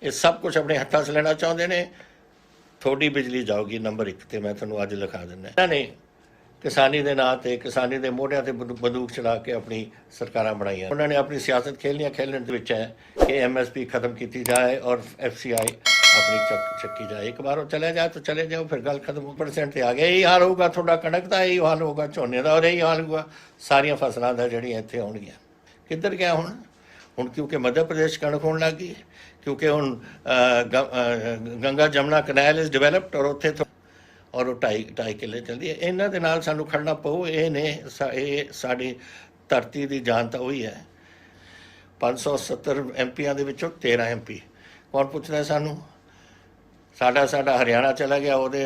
ये सब कुछ अपने हत्थों 'ਚ लेना चाहते हैं। थोड़ी बिजली जाओगी नंबर 1 ਤੇ मैं ਤੁਹਾਨੂੰ ਅੱਜ ਲਿਖਾ ਦਿੰਦਾ। ਇਹਨਾਂ ਨੇ किसानी के नाँ से किसानी के मोढ़िया से बंदूक चला के अपनी सरकारां बनाई। उन्होंने अपनी सियासत खेलने है कि MSP खत्म की जाए और FCI अपनी चक्की जाए। एक बार वो चले जाए तो चले जाओ, फिर गल खत्म। % आ गया। यही हाल होगा थोड़ा कणक का, यही हाल होगा झोने का, और यही हाल होगा सारिया फसलों का जड़ियाँ इत्थे आउणगियां। किधर गया हुण क्योंकि मध्य प्रदेश कणक होने लग गई, क्योंकि हुण गंगा जमुना कनैल इज़ डिवेलप्ड और उत्थे और वो 2.5 किले चलती है। इन्हां दे नाल सानूं खड़ना पऊ। ये ने साडी धरती की जान तो वही है। 570 MPs दे विचों 13 MP कौन पुछदा है सानूं? साडा हरियाणा चला गया। ਉਹਦੇ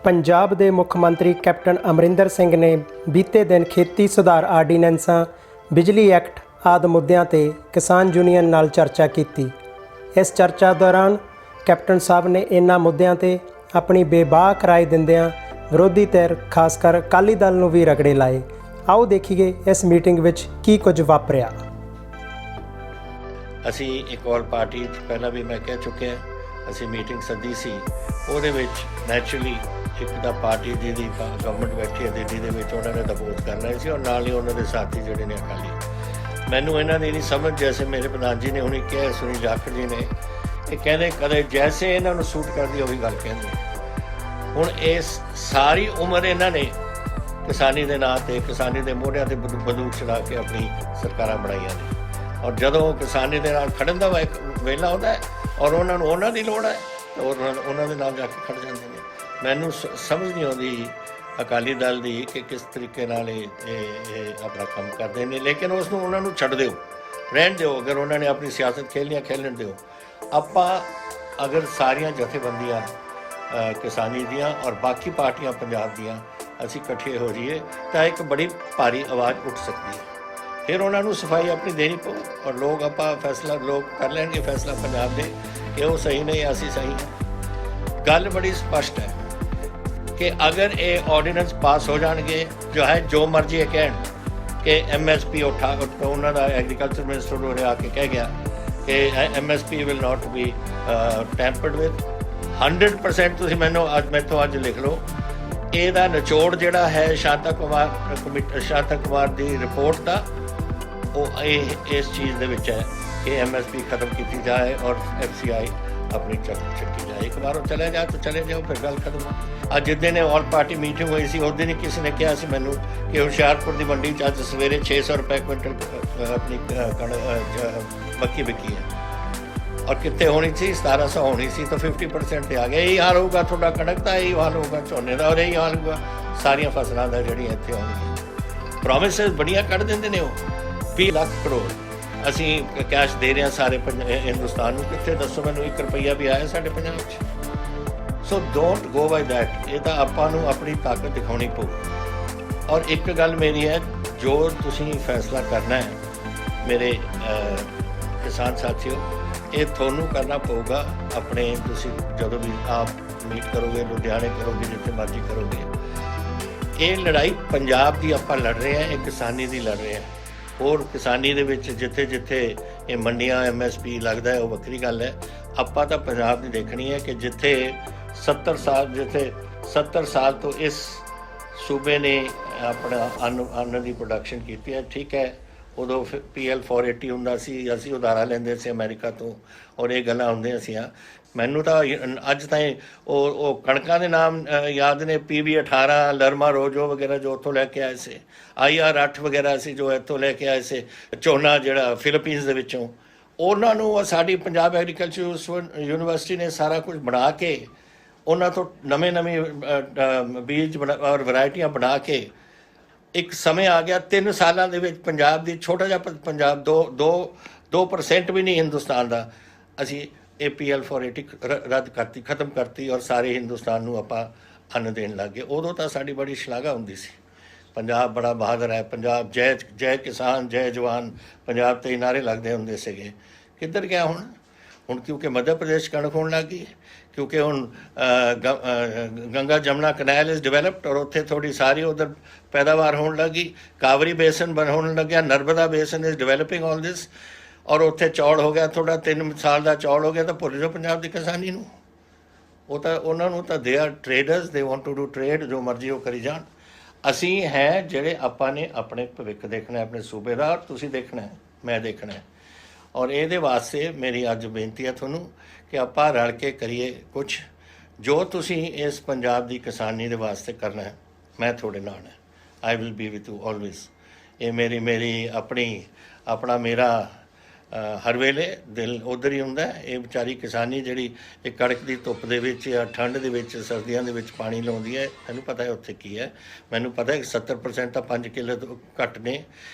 पंजाब के मुख मंत्री कैप्टन अमरिंदर सिंह ने बीते दिन खेती सुधार आर्डीनेंसां, बिजली एक्ट आदि मुद्दों ते किसान यूनीयन नाल चर्चा की। इस चर्चा दौरान कैप्टन साहब ने इन्हां मुद्दों ते अपनी बेबाक राय दिंदियां विरोधी धिर खासकर अकाली दल नूं भी रगड़े लाए। आओ देखिए इस मीटिंग विच की कुछ वापरिया। असी एक और पार्टी पहला भी मैं कह चुके हैं, असी मीटिंग सदी सी। ਉਹਦੇ ਵਿੱਚ ਨੈਚੁਰਲੀ ਇੱਕ ਤਾਂ ਪਾਰਟੀ ਦੀ ਗਵਰਨਮੈਂਟ ਬੈਠੀ ਹੈ ਦਿੱਲੀ ਦੇ ਵਿੱਚ, ਉਹਨਾਂ ਨੇ ਤਾਂ ਵੋਟ ਕਰਨਾ ਸੀ, ਔਰ ਨਾਲ ਹੀ ਉਹਨਾਂ ਦੇ ਸਾਥੀ ਜਿਹੜੇ ਨੇ ਅਕਾਲੀ। ਮੈਨੂੰ ਇਹਨਾਂ ਦੀ ਨਹੀਂ ਸਮਝ, ਜੈਸੇ ਮੇਰੇ ਪ੍ਰਧਾਨ ਜੀ ਨੇ ਹੁਣੇ ਕਿਹਾ, ਸੁਨੀਲ ਜਾਖੜ ਜੀ ਨੇ, ਇਹ ਕਹਿੰਦੇ ਕਦੇ ਜੈਸੇ ਇਹਨਾਂ ਨੂੰ ਸੂਟ ਕਰਦੀ ਉਹੀ ਗੱਲ ਕਹਿੰਦੇ। ਹੁਣ ਇਸ ਸਾਰੀ ਉਮਰ ਇਹਨਾਂ ਨੇ ਕਿਸਾਨੀ ਦੇ ਨਾਂ 'ਤੇ, ਕਿਸਾਨੀ ਦੇ ਮੋਢਿਆਂ 'ਤੇ ਬੰਦੂਕ ਚਲਾ ਕੇ ਆਪਣੀ ਸਰਕਾਰਾਂ ਬਣਾਈਆਂ ਨੇ। ਔਰ ਜਦੋਂ ਕਿਸਾਨੀ ਦੇ ਨਾਲ ਖੜਨ ਦਾ ਵੇਲਾ ਆਉਂਦਾ ਹੈ ਔਰ ਉਹਨਾਂ ਨੂੰ ਉਹਨਾਂ ਦੀ ਲੋੜ ਹੈ ਤਾਂ ਉਹਨਾਂ ਦੇ ਨਾਲ ਜਾ ਕੇ ਖੜ ਜਾਂਦੇ ਨੇ। ਮੈਨੂੰ ਸਮਝ ਨਹੀਂ ਆਉਂਦੀ ਅਕਾਲੀ ਦਲ ਦੀ ਕਿ ਕਿਸ ਤਰੀਕੇ ਨਾਲ ਇਹ ਆਪਣਾ ਕੰਮ ਕਰਦੇ ਨੇ। ਲੇਕਿਨ ਉਸ ਨੂੰ ਉਹਨਾਂ ਨੂੰ ਛੱਡ ਦਿਓ, ਰਹਿਣ ਦਿਓ। ਅਗਰ ਉਹਨਾਂ ਨੇ ਆਪਣੀ ਸਿਆਸਤ ਖੇਲਣ ਦਿਓ। ਆਪਾਂ ਅਗਰ ਸਾਰੀਆਂ ਜਥੇਬੰਦੀਆਂ ਕਿਸਾਨੀ ਦੀਆਂ ਔਰ ਬਾਕੀ ਪਾਰਟੀਆਂ ਪੰਜਾਬ ਦੀਆਂ ਅਸੀਂ ਇਕੱਠੇ ਹੋ ਜਾਈਏ ਤਾਂ ਇੱਕ ਬੜੀ ਭਾਰੀ ਆਵਾਜ਼ ਉੱਠ ਸਕਦੀ ਹੈ। ਫਿਰ ਉਹਨਾਂ ਨੂੰ ਸਫਾਈ ਆਪਣੀ ਦੇਣੀ ਪਊ ਔਰ ਲੋਕ ਆਪਾਂ ਫੈਸਲਾ ਲੋਕ ਕਰ ਲੈਣਗੇ ਫੈਸਲਾ ਪੰਜਾਬ ਦੇ ਕਿ ਉਹ ਸਹੀ ਨਹੀਂ, ਅਸੀਂ ਸਹੀ ਹਾਂ। ਗੱਲ ਬੜੀ ਸਪਸ਼ਟ ਹੈ ਕਿ ਅਗਰ ਇਹ ਆਰਡੀਨੈਂਸ ਪਾਸ ਹੋ ਜਾਣਗੇ, ਜੋ ਹੈ ਜੋ ਮਰਜ਼ੀ ਇਹ ਕਹਿਣ ਕਿ MSP ਉਠਾ ਉਹਨਾਂ ਦਾ ਐਗਰੀਕਲਚਰ ਮਿਨਿਸਟਰ ਉਰੇ ਆ ਕੇ ਕਹਿ ਗਿਆ ਕਿ MSP will not be tempered with 100%। ਤੁਸੀਂ ਮੈਨੂੰ ਮੈਥੋਂ ਅੱਜ ਲਿਖ ਲਓ। ਇਹਦਾ ਨਿਚੋੜ ਜਿਹੜਾ ਹੈ ਸ਼ਾਂਤਾ ਕੁਮਾਰ ਦੀ ਰਿਪੋਰਟ ਦਾ, ਉਹ ਇਸ ਚੀਜ਼ ਦੇ ਵਿੱਚ ਹੈ कि MSP खत्म की जाए और FCI अपनी चक्की जाए। एक बार वो चले जाए तो चले जाओ, फिर गल खत्म। अज जिस दिन ऑल पार्टी मीटिंग हुई सी उस दिन ही किसी ने कहा मैनू कि हुशियारपुर की मंडी अज सवेरे 600 रुपए क्विंटल अपनी मक्की बिकी है और कितने होनी सी 1700 होनी सी, तो 50% आ गया। यही हाल होगा थोड़ा कणक का, यही हाल होगा झोने का, और यही हाल होगा सारिया फसलों का जड़ियाँ इतने आउणगियां। प्रोमिसिस बड़ियां कढ़ देंदे ने। 20 लाख करोड़ ਅਸੀਂ ਕੈਸ਼ ਦੇ ਰਹੇ ਹਾਂ ਸਾਰੇ ਹਿੰਦੁਸਤਾਨ ਨੂੰ। ਕਿੱਥੇ ਦੱਸੋ ਮੈਨੂੰ 1 ਰੁਪਈਆ ਵੀ ਆਇਆ ਸਾਡੇ ਪੰਜਾਬ 'ਚ? ਸੋ ਡੋਂਟ ਗੋ ਬਾਈ ਦੈਟ। ਇਹ ਤਾਂ ਆਪਾਂ ਨੂੰ ਆਪਣੀ ਤਾਕਤ ਦਿਖਾਉਣੀ ਪਊ। ਔਰ ਇੱਕ ਗੱਲ ਮੇਰੀ ਹੈ, ਜੋ ਤੁਸੀਂ ਫੈਸਲਾ ਕਰਨਾ ਹੈ ਮੇਰੇ ਕਿਸਾਨ ਸਾਥੀਓ, ਇਹ ਤੁਹਾਨੂੰ ਕਰਨਾ ਪਊਗਾ ਆਪਣੇ। ਤੁਸੀਂ ਜਦੋਂ ਵੀ ਆਪ ਮੀਟ ਕਰੋਗੇ, ਲੁਧਿਆਣੇ ਕਰੋਗੇ, ਜਿੱਥੇ ਮਰਜ਼ੀ ਕਰੋਗੇ। ਇਹ ਲੜਾਈ ਪੰਜਾਬ ਦੀ ਆਪਾਂ ਲੜ ਰਹੇ ਹਾਂ, ਇਹ ਕਿਸਾਨੀ ਦੀ ਲੜ ਰਹੇ ਹਾਂ। ਹੋਰ ਕਿਸਾਨੀ ਦੇ ਵਿੱਚ ਜਿੱਥੇ ਜਿੱਥੇ ਇਹ ਮੰਡੀਆਂ MSP ਲੱਗਦਾ ਹੈ ਉਹ ਵੱਖਰੀ ਗੱਲ ਹੈ। ਆਪਾਂ ਤਾਂ ਪੰਜਾਬ ਦੀ ਦੇਖਣੀ ਹੈ ਕਿ ਜਿੱਥੇ 70 ਸਾਲ ਤੋਂ ਇਸ ਸੂਬੇ ਨੇ ਆਪਣਾ ਅੰਨ ਦੀ ਪ੍ਰੋਡਕਸ਼ਨ ਕੀਤੀ ਹੈ। ਠੀਕ ਹੈ, ਉਦੋਂ PL 480 ਹੁੰਦਾ ਸੀ, ਅਸੀਂ ਉਧਾਰਾ ਲੈਂਦੇ ਸੀ ਅਮਰੀਕਾ ਤੋਂ, ਔਰ ਇਹ ਗੱਲਾਂ ਹੁੰਦੀਆਂ ਸੀ। ਮੈਨੂੰ ਤਾਂ ਅੱਜ ਤਾਈਂ ਉਹ ਕਣਕਾਂ ਦੇ ਨਾਮ ਯਾਦ ਨੇ, PB 18, ਲਰਮਾ ਰੋਜੋ ਵਗੈਰਾ ਜੋ ਉੱਥੋਂ ਲੈ ਕੇ ਆਏ ਸੀ, IR 8 ਵਗੈਰਾ ਸੀ ਜੋ ਇੱਥੋਂ ਲੈ ਕੇ ਆਏ ਸੀ, ਝੋਨਾ ਜਿਹੜਾ ਫਿਲੀਪੀਨਸ ਦੇ ਵਿੱਚੋਂ। ਉਹਨਾਂ ਨੂੰ ਸਾਡੀ ਪੰਜਾਬ ਐਗਰੀਕਲਚਰ ਯੂਨੀਵਰਸਿਟੀ ਨੇ ਸਾਰਾ ਕੁਝ ਬਣਾ ਕੇ ਉਹਨਾਂ ਤੋਂ ਨਵੇਂ ਬੀਜ ਔਰ ਵੈਰਾਈਟੀਆਂ ਬਣਾ ਕੇ ਇੱਕ ਸਮੇਂ ਆ ਗਿਆ 3 ਸਾਲਾਂ ਦੇ ਵਿੱਚ ਪੰਜਾਬ ਦੀ, ਛੋਟਾ ਜਿਹਾ ਪੰਜਾਬ 2% ਵੀ ਨਹੀਂ ਹਿੰਦੁਸਤਾਨ ਦਾ, ਅਸੀਂ ਇਹ PL 480 ਰੱਦ ਕਰਤੀ, ਖਤਮ ਕਰਤੀ ਔਰ ਸਾਰੇ ਹਿੰਦੁਸਤਾਨ ਨੂੰ ਆਪਾਂ ਅੰਨ ਦੇਣ ਲੱਗ ਗਏ। ਉਦੋਂ ਤਾਂ ਸਾਡੀ ਬੜੀ ਸ਼ਲਾਘਾ ਹੁੰਦੀ ਸੀ, ਪੰਜਾਬ ਬੜਾ ਬਹਾਦਰ ਹੈ, ਪੰਜਾਬ ਜੈ ਕਿਸਾਨ ਜੈ ਜਵਾਨ, ਪੰਜਾਬ 'ਤੇ ਨਾਅਰੇ ਲੱਗਦੇ ਹੁੰਦੇ ਸੀਗੇ। ਕਿੱਧਰ ਗਿਆ ਹੁਣ ਕਿਉਂਕਿ ਮੱਧ ਪ੍ਰਦੇਸ਼ ਕਣਕ ਹੋਣ ਲੱਗ ਗਈ, ਕਿਉਂਕਿ ਹੁਣ ਗੰਗਾ ਜਮਨਾ ਕਨੈਲ ਇਜ਼ ਡਿਵੈਲਪਡ ਔਰ ਉੱਥੇ ਥੋੜ੍ਹੀ ਸਾਰੀ ਉਧਰ ਪੈਦਾਵਾਰ ਹੋਣ ਲੱਗੀ। ਕਾਵਰੀ ਬੇਸਨ ਹੋਣ ਲੱਗਿਆ, ਨਰਮਦਾ ਬੇਸਨ ਇਜ਼ ਡਿਵੈਲਪਿੰਗ ਆਲ ਦਿਸ। ਔਰ ਉੱਥੇ ਚੌੜ ਹੋ ਗਿਆ ਤੁਹਾਡਾ 3 ਸਾਲ ਦਾ ਚੌੜ ਹੋ ਗਿਆ ਤਾਂ ਭੁੱਲ ਜਾਓ ਪੰਜਾਬ ਦੀ ਕਿਸਾਨੀ ਨੂੰ। ਉਹ ਤਾਂ ਉਹਨਾਂ ਨੂੰ ਤਾਂ they are traders, they want to do trade, ਜੋ ਮਰਜ਼ੀ ਉਹ ਕਰੀ ਜਾਣ। ਅਸੀਂ ਹੈ ਜਿਹੜੇ ਆਪਾਂ ਨੇ ਆਪਣੇ ਭਵਿੱਖ ਦੇਖਣਾ, ਆਪਣੇ ਸੂਬੇ ਦਾ, ਔਰ ਤੁਸੀਂ ਦੇਖਣਾ, ਮੈਂ ਦੇਖਣਾ। ਔਰ ਇਹਦੇ ਵਾਸਤੇ ਮੇਰੀ ਅੱਜ ਬੇਨਤੀ ਹੈ ਤੁਹਾਨੂੰ ਕਿ ਆਪਾਂ ਰਲ ਕੇ ਕਰੀਏ ਕੁਛ ਜੋ ਤੁਸੀਂ ਇਸ ਪੰਜਾਬ ਦੀ ਕਿਸਾਨੀ ਦੇ ਵਾਸਤੇ ਕਰਨਾ ਹੈ। ਮੈਂ ਤੁਹਾਡੇ ਨਾਲ ਹੈ, I will be with you always. ਇਹ ਮੇਰੀ ਆਪਣਾ ਮੇਰਾ ਹਰ ਵੇਲੇ ਦਿਲ ਉੱਧਰ ਹੀ ਹੁੰਦਾ। ਇਹ ਵਿਚਾਰੀ ਕਿਸਾਨੀ ਜਿਹੜੀ ਇਹ ਕੜਕ ਦੀ ਧੁੱਪ ਦੇ ਵਿੱਚ ਜਾਂ ਠੰਡ ਦੇ ਵਿੱਚ ਸਰਦੀਆਂ ਦੇ ਵਿੱਚ ਪਾਣੀ ਲਾਉਂਦੀ ਹੈ, ਮੈਨੂੰ ਪਤਾ ਹੈ ਉੱਥੇ ਕੀ ਹੈ। ਮੈਨੂੰ ਪਤਾ ਹੈ 70% ਤਾਂ 5 ਕਿੱਲੇ ਤੋਂ ਘੱਟ ਨੇ।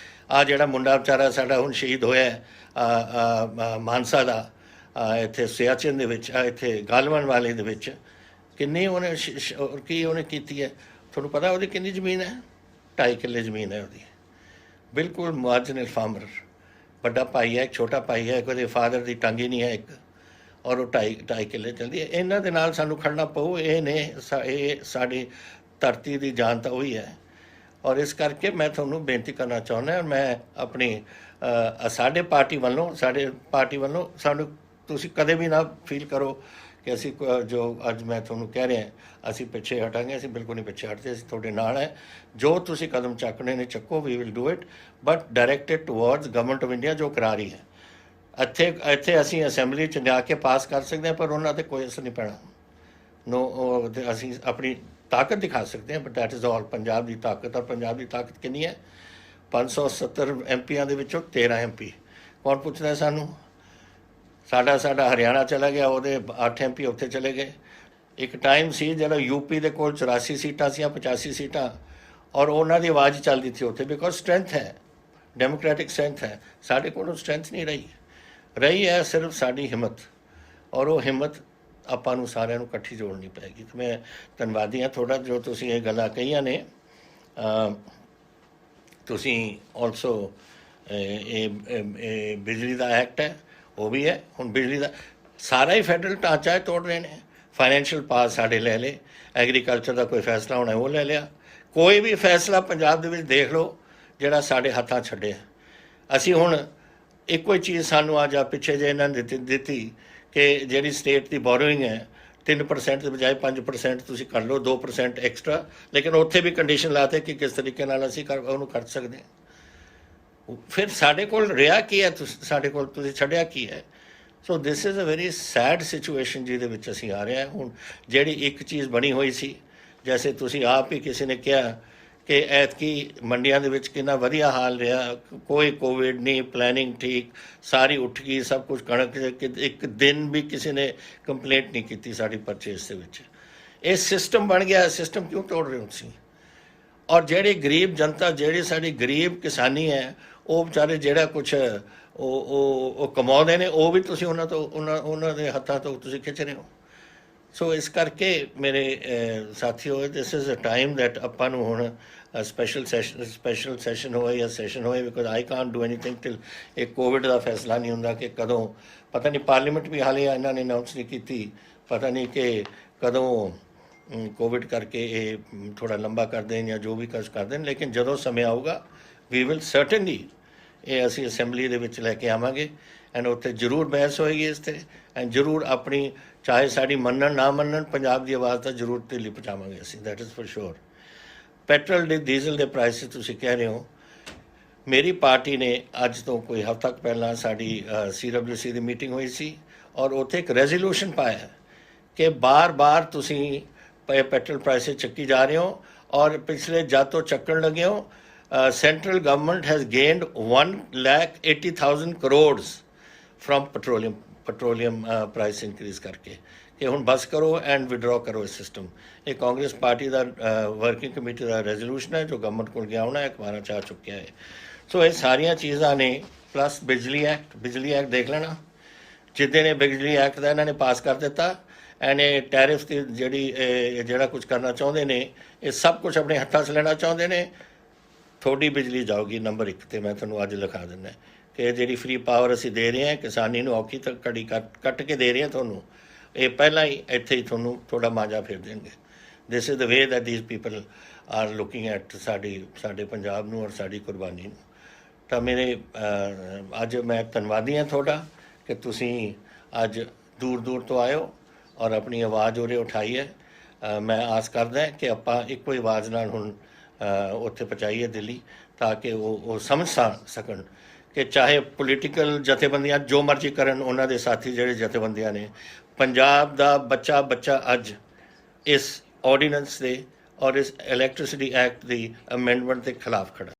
ਆ ਜਿਹੜਾ ਮੁੰਡਾ ਵਿਚਾਰਾ ਸਾਡਾ ਹੁਣ ਸ਼ਹੀਦ ਹੋਇਆ ਮਾਨਸਾ ਦਾ, ਇੱਥੇ ਸਿਆਚਿਨ ਦੇ ਵਿੱਚ, ਇੱਥੇ ਗਾਲਵਨ ਵਾਲੇ ਦੇ ਵਿੱਚ, ਕਿੰਨੀ ਉਹਨੇ ਕੀ ਉਹਨੇ ਕੀਤੀ ਹੈ ਤੁਹਾਨੂੰ ਪਤਾ? ਉਹਦੀ ਕਿੰਨੀ ਜ਼ਮੀਨ ਹੈ? 2.5 ਕਿੱਲੇ ਜ਼ਮੀਨ ਹੈ ਉਹਦੀ, ਬਿਲਕੁਲ ਮਾਰਜਨਲ ਫਾਰਮਰ। ਵੱਡਾ ਭਾਈ ਹੈ, ਛੋਟਾ ਭਾਈ ਹੈ, ਉਹਦੇ ਫਾਦਰ ਦੀ ਟੰਗ ਹੀ ਨਹੀਂ ਹੈ ਇੱਕ, ਔਰ ਉਹ 2.5 ਕਿੱਲੇ ਚੱਲਦੀ ਹੈ। ਇਹਨਾਂ ਦੇ ਨਾਲ ਸਾਨੂੰ ਖੜਨਾ ਪਊ। ਇਹ ਸਾਡੀ ਧਰਤੀ ਦੀ ਜਾਨ ਤਾਂ ਉਹੀ ਹੈ। ਔਰ ਇਸ ਕਰਕੇ ਮੈਂ ਤੁਹਾਨੂੰ ਬੇਨਤੀ ਕਰਨਾ ਚਾਹੁੰਦਾ, ਮੈਂ ਆਪਣੀ ਸਾਡੇ ਪਾਰਟੀ ਵੱਲੋਂ ਸਾਨੂੰ ਤੁਸੀਂ ਕਦੇ ਵੀ ਨਾ ਫੀਲ ਕਰੋ ਕਿ ਅਸੀਂ ਜੋ ਅੱਜ ਮੈਂ ਤੁਹਾਨੂੰ ਕਹਿ ਰਿਹਾ ਅਸੀਂ ਪਿੱਛੇ ਹਟਾਂਗੇ। ਅਸੀਂ ਬਿਲਕੁਲ ਨਹੀਂ ਪਿੱਛੇ ਹਟਦੇ, ਅਸੀਂ ਤੁਹਾਡੇ ਨਾਲ ਹੈ। ਜੋ ਤੁਸੀਂ ਕਦਮ ਚੱਕਣੇ ਨੇ ਚੱਕੋ, we will do it, but directed towards government of India ਜੋ ਕਰਾ ਰਹੀ ਹੈ। ਇੱਥੇ ਅਸੀਂ ਅਸੈਂਬਲੀ 'ਚ ਜਾ ਕੇ ਪਾਸ ਕਰ ਸਕਦੇ ਹਾਂ, ਪਰ ਉਹਨਾਂ 'ਤੇ ਕੋਈ ਅਸਰ ਨਹੀਂ ਪੈਣਾ। ਅਸੀਂ ਆਪਣੀ ਤਾਕਤ ਦਿਖਾ ਸਕਦੇ ਹਾਂ, but that is all. Punjab ਦੀ ਤਾਕਤ, ਔਰ ਪੰਜਾਬ ਦੀ ਤਾਕਤ ਕਿੰਨੀ ਹੈ? 570 MPਆਂ ਦੇ ਵਿੱਚੋਂ 13 MP। ਕੌਣ ਪੁੱਛਦਾ ਸਾਨੂੰ? ਸਾਡਾ ਹਰਿਆਣਾ ਚਲਾ ਗਿਆ, ਉਹਦੇ 8 MP ਉੱਥੇ ਚਲੇ ਗਏ। ਇੱਕ ਟਾਈਮ ਸੀ ਜਿਹੜਾ UP ਦੇ ਕੋਲ 84 ਸੀਟਾਂ ਸੀ ਜਾਂ 85 ਸੀਟਾਂ, ਔਰ ਉਹਨਾਂ ਦੀ ਆਵਾਜ਼ ਚੱਲਦੀ ਸੀ ਉੱਥੇ, ਬਿਕੋਜ਼ ਸਟਰੈਂਥ ਹੈ, ਡੈਮੋਕ੍ਰੈਟਿਕ ਸਟਰੈਂਥ ਹੈ। ਸਾਡੇ ਕੋਲੋਂ ਸਟਰੈਂਥ ਨਹੀਂ ਰਹੀ ਹੈ ਸਿਰਫ ਸਾਡੀ ਹਿੰਮਤ, ਔਰ ਉਹ ਹਿੰਮਤ ਆਪਾਂ ਨੂੰ ਸਾਰਿਆਂ ਨੂੰ ਇਕੱਠੀ ਜੋੜਨੀ ਪਏਗੀ। ਤੇ ਮੈਂ ਧੰਨਵਾਦੀ ਹਾਂ ਤੁਹਾਡਾ ਜੋ ਤੁਸੀਂ ਇਹ ਗੱਲਾਂ ਕਹੀਆਂ ਨੇ। ਤੁਸੀਂ ਆਲਸੋ ਇਹ ਬਿਜਲੀ ਦਾ ਐਕਟ ਹੈ, ਉਹ ਵੀ ਹੈ। ਹੁਣ ਬਿਜਲੀ ਦਾ ਸਾਰਾ ਹੀ ਫੈਡਰਲ ਢਾਂਚਾ ਹੈ ਤੋੜ ਰਹੇ ਨੇ। ਫਾਈਨੈਂਸ਼ੀਅਲ ਪਾਸ ਸਾਡੇ ਲੈ ਲਏ, ਐਗਰੀਕਲਚਰ ਦਾ ਕੋਈ ਫੈਸਲਾ ਹੋਣਾ ਉਹ ਲੈ ਲਿਆ। ਕੋਈ ਵੀ ਫੈਸਲਾ ਪੰਜਾਬ ਦੇ ਵਿੱਚ ਦੇਖ ਲਓ ਜਿਹੜਾ ਸਾਡੇ ਹੱਥਾਂ ਛੱਡਿਆ। ਅਸੀਂ ਹੁਣ ਇੱਕੋ ਹੀ ਚੀਜ਼ ਸਾਨੂੰ ਅੱਜ ਪਿੱਛੇ ਜੇ ਇਹਨਾਂ ਨੇ ਦਿੱਤੀ ਕਿ ਜਿਹੜੀ ਸਟੇਟ ਦੀ ਬੋਰੋਇੰਗ ਹੈ 3% ਦੇ ਬਜਾਏ 5% ਤੁਸੀਂ ਕਰ ਲਓ, 2% ਐਕਸਟਰਾ। ਲੇਕਿਨ ਉੱਥੇ ਵੀ ਕੰਡੀਸ਼ਨ ਲਾਤੇ ਕਿ ਕਿਸ ਤਰੀਕੇ ਨਾਲ ਅਸੀਂ ਉਹਨੂੰ ਕਰ ਸਕਦੇ ਹਾਂ। ਫਿਰ ਸਾਡੇ ਕੋਲ ਰਿਹਾ ਕੀ ਹੈ? ਸਾਡੇ ਕੋਲ ਤੁਸੀਂ ਛੱਡਿਆ ਕੀ ਹੈ? So this is a very sad situation ਜਿਹਦੇ ਵਿੱਚ ਅਸੀਂ ਆ ਰਹੇ ਹਾਂ। ਹੁਣ ਜਿਹੜੀ ਇੱਕ ਚੀਜ਼ ਬਣੀ ਹੋਈ ਸੀ, ਜੈਸੇ ਤੁਸੀਂ ਆਪ ਹੀ ਕਿਸੇ ਨੇ ਕਿਹਾ ਕਿ ਐਤਕੀ ਮੰਡੀਆਂ ਦੇ ਵਿੱਚ ਕਿੰਨਾ ਵਧੀਆ ਹਾਲ ਰਿਹਾ, ਕੋਈ ਕੋਵਿਡ ਨਹੀਂ, ਪਲੈਨਿੰਗ ਠੀਕ, ਸਾਰੀ ਉੱਠ ਗਈ, ਸਭ ਕੁਝ ਕਣਕ। ਇੱਕ ਦਿਨ ਵੀ ਕਿਸੇ ਨੇ ਕੰਪਲੇਂਟ ਨਹੀਂ ਕੀਤੀ ਸਾਡੀ ਪਰਚੇਸ ਦੇ ਵਿੱਚ। ਇਹ ਸਿਸਟਮ ਬਣ ਗਿਆ। ਸਿਸਟਮ ਕਿਉਂ ਤੋੜ ਰਹੇ ਹੋ ਤੁਸੀਂ? ਔਰ ਜਿਹੜੀ ਗਰੀਬ ਜਨਤਾ, ਜਿਹੜੀ ਸਾਡੀ ਗਰੀਬ ਕਿਸਾਨੀ ਹੈ, ਉਹ ਵਿਚਾਰੇ ਜਿਹੜਾ ਕੁਛ ਉਹ ਕਮਾਉਂਦੇ ਨੇ, ਉਹ ਵੀ ਤੁਸੀਂ ਉਹਨਾਂ ਦੇ ਹੱਥਾਂ ਤੋਂ ਤੁਸੀਂ ਖਿੱਚ ਰਹੇ ਹੋ। ਸੋ ਇਸ ਕਰਕੇ ਮੇਰੇ ਸਾਥੀਓ, this is a time that ਆਪਾਂ ਨੂੰ ਹੁਣ ਸਪੈਸ਼ਲ ਸੈਸ਼ਨ ਹੋਏ ਜਾਂ ਸੈਸ਼ਨ ਹੋਏ, because I can't do anything till ਇਹ ਕੋਵਿਡ ਦਾ ਫੈਸਲਾ ਨਹੀਂ ਹੁੰਦਾ ਕਿ ਕਦੋਂ। ਪਤਾ ਨਹੀਂ, ਪਾਰਲੀਮੈਂਟ ਵੀ ਹਾਲੇ ਇਹਨਾਂ ਨੇ ਅਨਾਊਂਸ ਨਹੀਂ ਕੀਤੀ, ਪਤਾ ਨਹੀਂ ਕਿ ਕਦੋਂ ਕੋਵਿਡ ਕਰਕੇ ਇਹ ਥੋੜ੍ਹਾ ਲੰਬਾ ਕਰ ਦੇਣ ਜਾਂ ਜੋ ਵੀ ਕੁਛ ਕਰ ਦੇਣ। ਲੇਕਿਨ ਜਦੋਂ ਸਮੇਂ ਆਊਗਾ ਵੀ ਵਿਲ ਸਰਟਨਲੀ ਇਹ ਅਸੀਂ ਅਸੈਂਬਲੀ ਦੇ ਵਿੱਚ ਲੈ ਕੇ ਆਵਾਂਗੇ, ਐਂਡ ਉੱਥੇ ਜ਼ਰੂਰ ਬਹਿਸ ਹੋਏਗੀ ਇਸ 'ਤੇ, ਐਂਡ ਜ਼ਰੂਰ ਆਪਣੀ, ਚਾਹੇ ਸਾਡੀ ਮੰਨਣ ਨਾ ਮੰਨਣ, ਪੰਜਾਬ ਦੀ ਆਵਾਜ਼ ਤਾਂ ਜ਼ਰੂਰ ਢਿੱਲੀ ਪਹੁੰਚਾਵਾਂਗੇ ਅਸੀਂ, that is for sure. Petrol ਦੇ ਡੀਜ਼ਲ ਦੇ ਪ੍ਰਾਈਸਿਸ ਤੁਸੀਂ ਕਹਿ ਰਹੇ ਹੋ, ਮੇਰੀ ਪਾਰਟੀ ਨੇ ਅੱਜ ਤੋਂ ਕੋਈ ਹਫ਼ਤਾ ਕੁ ਪਹਿਲਾਂ ਸਾਡੀ CWC ਦੀ ਮੀਟਿੰਗ ਹੋਈ ਸੀ, ਔਰ ਉੱਥੇ ਇੱਕ ਰੈਜ਼ੋਲੂਸ਼ਨ ਪਾਇਆ ਕਿ ਬਾਰ-ਬਾਰ ਤੁਸੀਂ ਪੈਟਰੋਲ ਪ੍ਰਾਈਸਿਸ ਚੱਕੀ ਜਾ ਰਹੇ ਹੋ, ਔਰ ਪਿਛਲੇ ਜਦ ਤੋਂ ਚੱਕਣ ਲੱਗੇ ਹੋ central government has gained 1,80,000 crore from petroleum price increase करके कि हुण बस करो एंड विड्रॉ करो इस सिस्टम। ये कांग्रेस पार्टी का वर्किंग कमेटी का रेजोल्यूशन है जो गवर्नमेंट को गया होना अखबार च आ चुकिया है। सो ये सारिया चीज़ां ने, प्लस बिजली एक्ट देख लेना, जिद्दे ने बिजली एक्ट का इन्होंने पास कर दिता, एंड ये टैरिफ की जिहड़ा कुछ करना चाहते हैं, ये सब कुछ अपने हत्थों से लेना चाहते हैं। थोड़ी बिजली जाओगी नंबर 1 ਤੇ, मैं ਤੁਹਾਨੂੰ ਅੱਜ लिखा ਦਿੰਦਾ कि ਜਿਹੜੀ फ्री पावर ਅਸੀਂ ਦੇ ਰਹੇ ਹਾਂ ਕਿਸਾਨੀ ਨੂੰ ਔਖੀ ਤੱਕ ਘੜੀ ਕੱਟ ਕੇ ਦੇ ਰਹੇ ਹਾਂ ਤੁਹਾਨੂੰ, ਇਹ ਪਹਿਲਾਂ ਹੀ ਇੱਥੇ ਹੀ ਤੁਹਾਨੂੰ ਥੋੜਾ ਮਾਂਜਾ ਫੇਰ ਦੇਣਗੇ। This is the way that these people are looking at ਸਾਡੇ ਪੰਜਾਬ ਨੂੰ ਔਰ ਸਾਡੀ ਕੁਰਬਾਨੀ ਨੂੰ। ਤਾਂ ਮੇਰੇ ਅੱਜ ਮੈਂ ਧੰਨਵਾਦੀ ਹਾਂ ਤੁਹਾਡਾ ਕਿ ਤੁਸੀਂ ਅੱਜ ਦੂਰ ਦੂਰ ਤੋਂ ਆਏ ਹੋ ਔਰ ਆਪਣੀ ਆਵਾਜ਼ ਉਰੇ ਉਠਾਈ ਹੈ। ਮੈਂ ਆਸ ਕਰਦਾ ਕਿ ਆਪਾਂ ਇੱਕੋ ਹੀ ਆਵਾਜ਼ ਨਾਲ ਹੁਣ ਉੱਥੇ ਪਹੁੰਚਾਈਏ ਦਿੱਲੀ, ਤਾਂ ਕਿ ਉਹ ਸਮਝ ਸਕਣ ਕਿ ਚਾਹੇ ਪੋਲੀਟੀਕਲ ਜਥੇਬੰਦੀਆਂ ਜੋ ਮਰਜ਼ੀ ਕਰਨ, ਉਹਨਾਂ ਦੇ ਸਾਥੀ ਜਿਹੜੇ ਜਥੇਬੰਦੀਆਂ ਨੇ, ਪੰਜਾਬ ਦਾ ਬੱਚਾ ਅੱਜ ਇਸ ਆਰਡੀਨੈਂਸ ਦੇ ਔਰ ਇਸ ਇਲੈਕਟ੍ਰਿਸਿਟੀ ਐਕਟ ਦੀ ਅਮੈਂਡਮੈਂਟ ਦੇ ਖਿਲਾਫ ਖੜਾ।